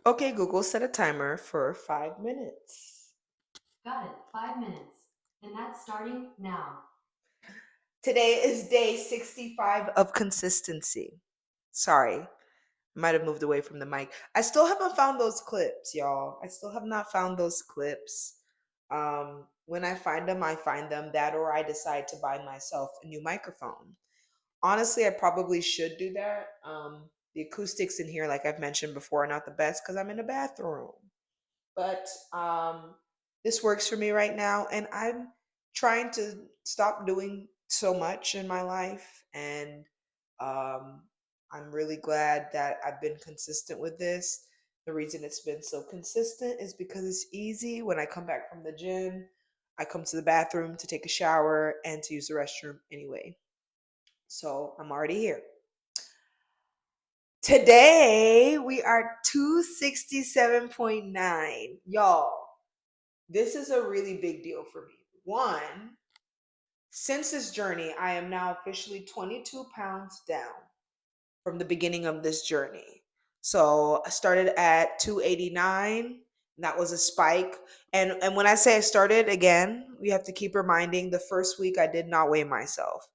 Okay, Google, set a timer for 5 minutes. Got it. 5 minutes. And that's starting now. Today is day 65 of consistency. Sorry, might have moved away from the mic. I still haven't found those clips, y'all. I still have not found those clips. When I find them that or I decide to buy myself a new microphone. Honestly, I probably should do that. The acoustics in here, like I've mentioned before, are not the best because I'm in a bathroom. But this works for me right now, and I'm trying to stop doing so much in my life. And um, I'm really glad that I've been consistent with this. The reason it's been so consistent is because it's easy. When I come back from the gym, I come to the bathroom to take a shower and to use the restroom anyway. So I'm already here. Today we are 267.9. Y'all, this is a really big deal for me. One, since this journey, I am now officially 22 pounds down from the beginning of this journey. So I started at 289. That was a spike. And when I say I started again, we have to keep reminding the first week I did not weigh myself.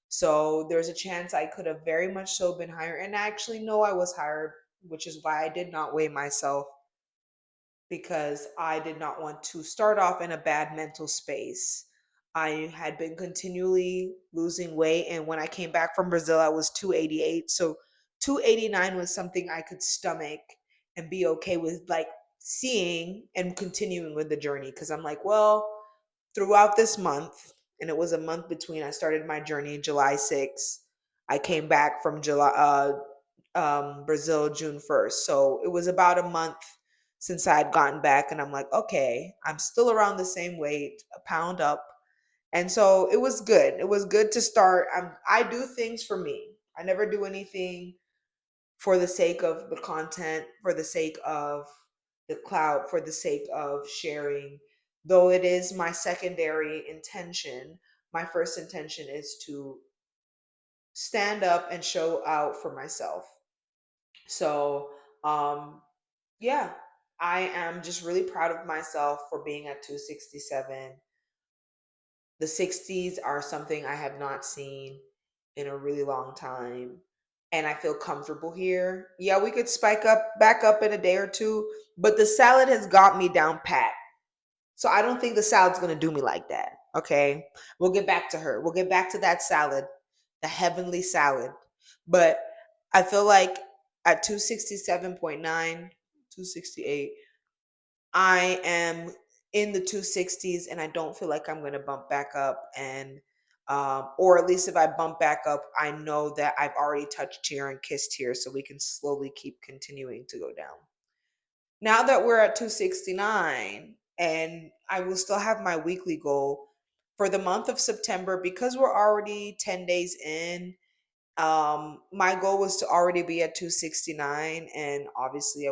So there's a chance I could have very much so been higher. And I actually know I was higher, which is why I did not weigh myself because I did not want to start off in a bad mental space. I had been continually losing weight, and when I came back from Brazil, I was 288. So 289 was something I could stomach and be okay with, like seeing and continuing with the journey. Because I'm like, well, throughout this month, and it was a month between I started my journey July 6th. I came back from Brazil June 1st. So it was about a month since I had gotten back, and I'm like, okay, I'm still around the same weight, a pound up. And so it was good. It was good to start. I do things for me. I never do anything for the sake of the content, for the sake of the clout, for the sake of sharing. Though it is my secondary intention, my first intention is to stand up and show out for myself. So, um, yeah, I am just really proud of myself for being at 267. The 60s are something I have not seen in a really long time. And I feel comfortable here. Yeah, we could spike up back up in a day or two, but the salad has got me down pat. So I don't think the salad's gonna do me like that. Okay. We'll get back to her. We'll get back to that salad, the heavenly salad. But I feel like at 267.9, 268, I am in the 260s and I don't feel like I'm going to bump back up. And or at least if I bump back up, I know that I've already touched here and kissed here, so we can slowly keep continuing to go down. Now that we're at 269, and I will still have my weekly goal for the month of September because we're already 10 days in. My goal was to already be at 269, and obviously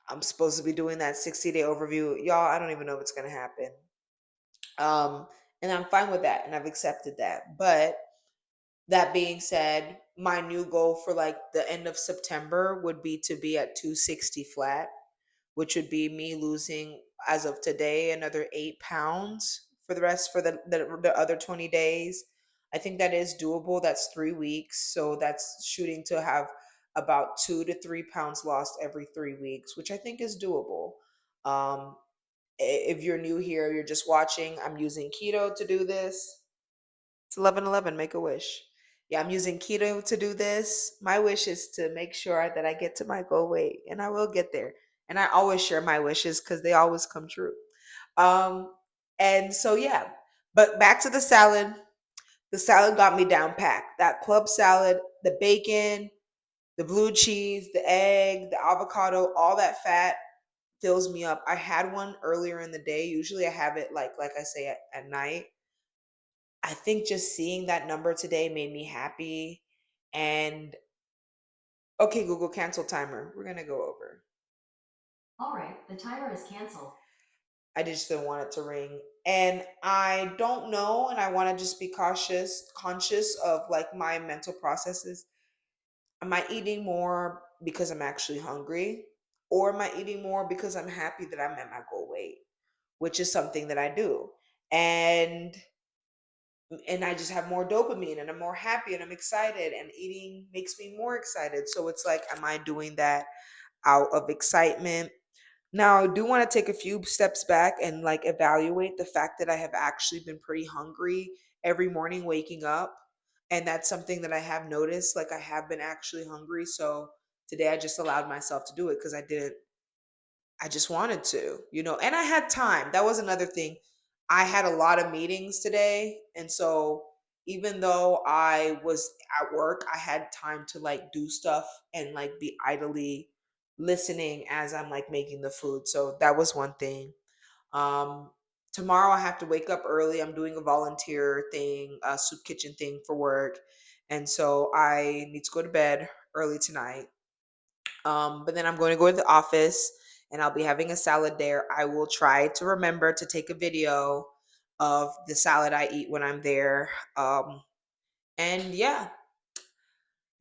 I'm supposed to be doing that 60-day overview. Y'all, I don't even know if it's going to happen. Um, and I'm fine with that, and I've accepted that. But that being said, my new goal for like the end of September would be to be at 260 flat, which would be me losing, as of today, another 8 pounds for the rest for the other 20 days. I think that is doable. That's 3 weeks. So that's shooting to have about 2 to 3 pounds lost every 3 weeks, which I think is doable. Um, if you're new here, you're just watching, I'm using keto to do this. It's 11:11. Make a wish. Yeah, I'm using keto to do this. My wish is to make sure that I get to my goal weight, and I will get there. And I always share my wishes because they always come true. Um, and so yeah, but back to the salad. The salad got me down packed. That club salad, the bacon, the blue cheese, the egg, the avocado, all that fat fills me up. I had one earlier in the day. Usually I have it like I say at night. I think just seeing that number today made me happy. And okay, Google, cancel timer. We're gonna go over. All right, the timer is canceled. I just didn't want it to ring. And I don't know, and I want to just be conscious of like my mental processes. Am I eating more because I'm actually hungry? Or am I eating more because I'm happy that I'm at my goal weight, which is something that I do. And I just have more dopamine and I'm more happy and I'm excited and eating makes me more excited. So it's like, am I doing that out of excitement? Now, I do want to take a few steps back and like evaluate the fact that I have actually been pretty hungry every morning waking up. And that's something that I have noticed. Like, I have been actually hungry. So today I just allowed myself to do it because I just wanted to, and I had time. That was another thing. I had a lot of meetings today. And so even though I was at work, I had time to like do stuff and like be idly listening as I'm like making the food. So that was one thing. Um, Tomorrow I have to wake up early. I'm doing a volunteer thing, a soup kitchen thing for work. And so I need to go to bed early tonight. But then I'm going to go to the office and I'll be having a salad there. I will try to remember to take a video of the salad I eat when I'm there. And yeah,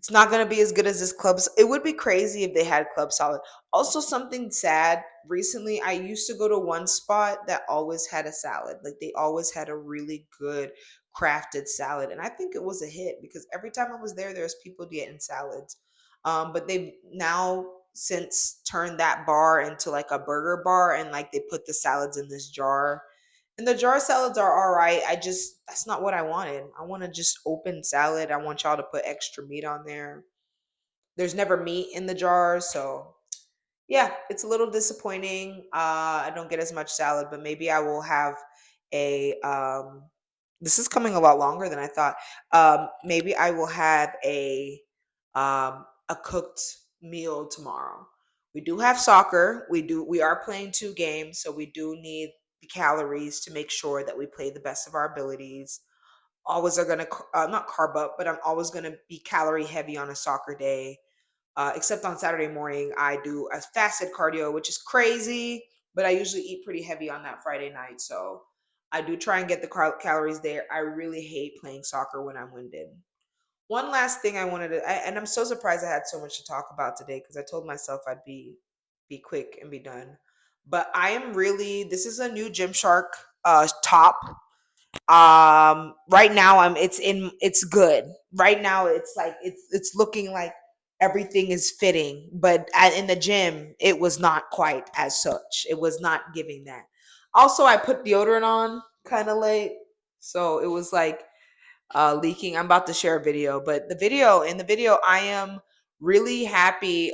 it's not gonna be as good as this club's. It would be crazy if they had club salad. Also, something sad. Recently, I used to go to one spot that always had a salad. Like they always had a really good crafted salad, and I think it was a hit because every time I was there, there's people getting salads. But they've now since turned that bar into like a burger bar, and like they put the salads in this jar and the jar salads are all right. That's not what I wanted. I want to just open salad. I want y'all to put extra meat on there. There's never meat in the jar. So, yeah, it's a little disappointing. I don't get as much salad, but maybe I will have this is coming a lot longer than I thought. Maybe I will have a cooked meal tomorrow. We do have soccer. We are playing 2 games, so we do need the calories to make sure that we play the best of our abilities. Always are gonna not carb up, but I'm always gonna be calorie heavy on a soccer day. Except on Saturday morning, I do a fasted cardio, which is crazy, but I usually eat pretty heavy on that Friday night. So I do try and get the calories there. I really hate playing soccer when I'm winded. One last thing I wanted to, and I'm so surprised I had so much to talk about today because I told myself I'd be quick and be done. But I am really, this is a new Gymshark top. Right now it's good. Right now it's like it's looking like everything is fitting, but in the gym it was not quite as such. It was not giving that. Also, I put deodorant on kind of late, so it was like leaking. I'm about to share a video, but in the video, I am really happy.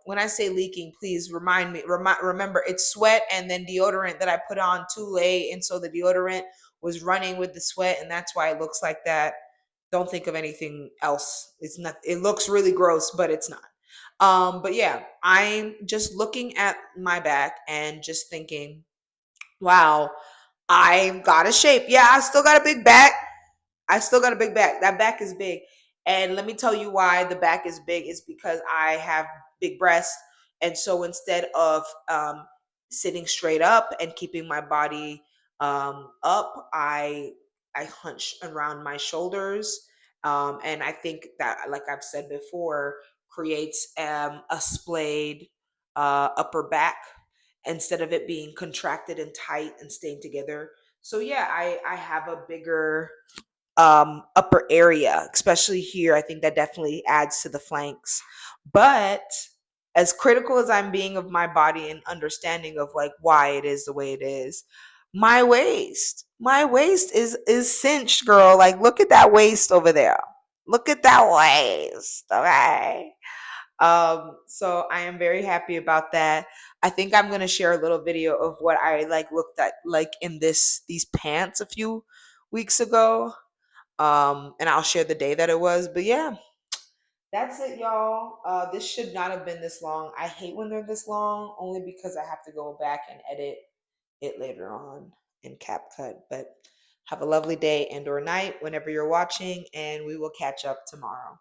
When I say leaking, please remember it's sweat and then deodorant that I put on too late. And so the deodorant was running with the sweat, and that's why it looks like that. Don't think of anything else. It's not, it looks really gross, but it's not. But yeah, I'm just looking at my back and just thinking, wow, I've got a shape. Yeah, I still got a big back. I still got a big back. That back is big. And let me tell you why the back is big is because I have big breasts. And so instead of sitting straight up and keeping my body up, I hunch around my shoulders. And I think that, like I've said before, creates a splayed upper back instead of it being contracted and tight and staying together. So yeah, I have a bigger upper area, especially here. I think that definitely adds to the flanks. But as critical as I'm being of my body and understanding of like why it is the way it is, my waist is cinched, girl. Like look at that waist over there. Look at that waist. Okay. So I am very happy about that. I think I'm gonna share a little video of what I like looked at like in these pants a few weeks ago. And I'll share the day that it was. But yeah, that's it, y'all. This should not have been this long. I hate when they're this long, only because I have to go back and edit it later on in CapCut. But have a lovely day and or night whenever you're watching, and we will catch up tomorrow.